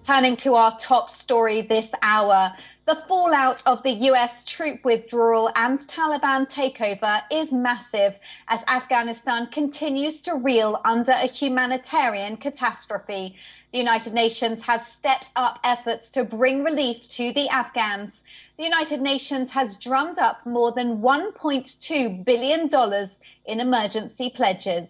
Turning to our top story this hour, the fallout of the US troop withdrawal and Taliban takeover is massive as Afghanistan continues to reel under a humanitarian catastrophe. The United Nations has stepped up efforts to bring relief to the Afghans. The United Nations has drummed up more than $1.2 billion in emergency pledges.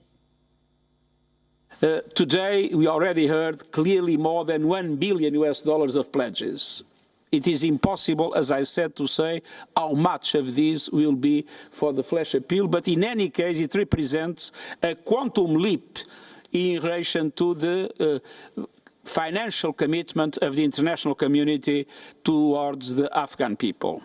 Today, we already heard clearly more than $1 billion of pledges. It is impossible, as I said, to say how much of this will be for the flash appeal, but in any case, it represents a quantum leap in relation to the financial commitment of the international community towards the Afghan people.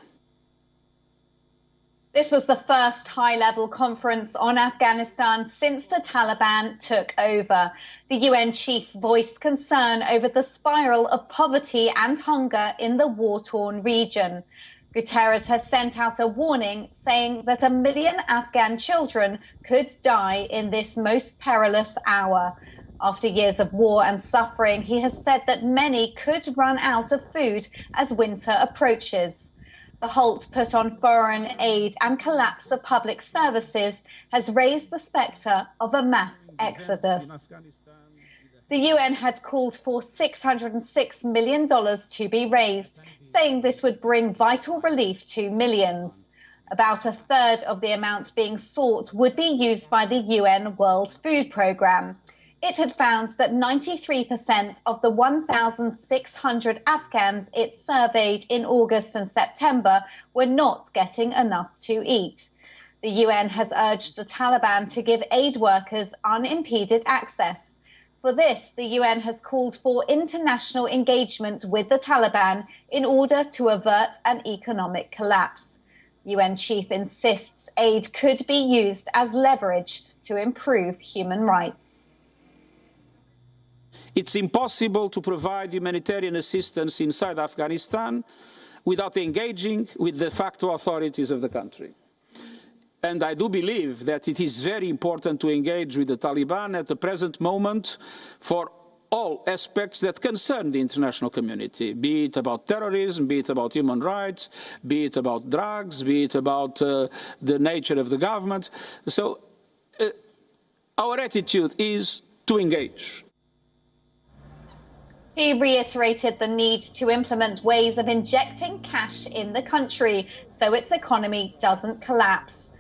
This was the first high-level conference on Afghanistan since the Taliban took over. The UN chief voiced concern over the spiral of poverty and hunger in the war-torn region. Guterres has sent out a warning saying that 1 million Afghan children could die in this most perilous hour. After years of war and suffering, he has said that many could run out of food as winter approaches. The halt put on foreign aid and collapse of public services has raised the spectre of a mass exodus. The UN had called for $606 million to be raised, saying this would bring vital relief to millions. About a third of the amount being sought would be used by the UN World Food Programme. It had found that 93% of the 1,600 Afghans it surveyed in August and September were not getting enough to eat. The UN has urged the Taliban to give aid workers unimpeded access. For this, the UN has called for international engagement with the Taliban in order to avert an economic collapse. UN chief insists aid could be used as leverage to improve human rights. It's impossible to provide humanitarian assistance inside Afghanistan without engaging with the de facto authorities of the country. And I do believe that it is very important to engage with the Taliban at the present moment for all aspects that concern the international community, be it about terrorism, be it about human rights, be it about drugs, be it about the nature of the government. So our attitude is to engage. He reiterated the need to implement ways of injecting cash in the country so its economy doesn't collapse.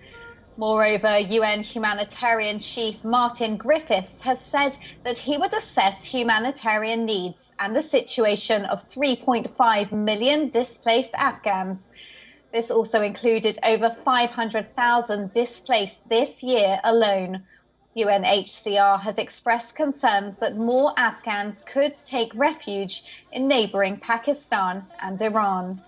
Moreover, UN humanitarian chief Martin Griffiths has said that he would assess humanitarian needs and the situation of 3.5 million displaced Afghans. This also included over 500,000 displaced this year alone. UNHCR has expressed concerns that more Afghans could take refuge in neighbouring Pakistan and Iran.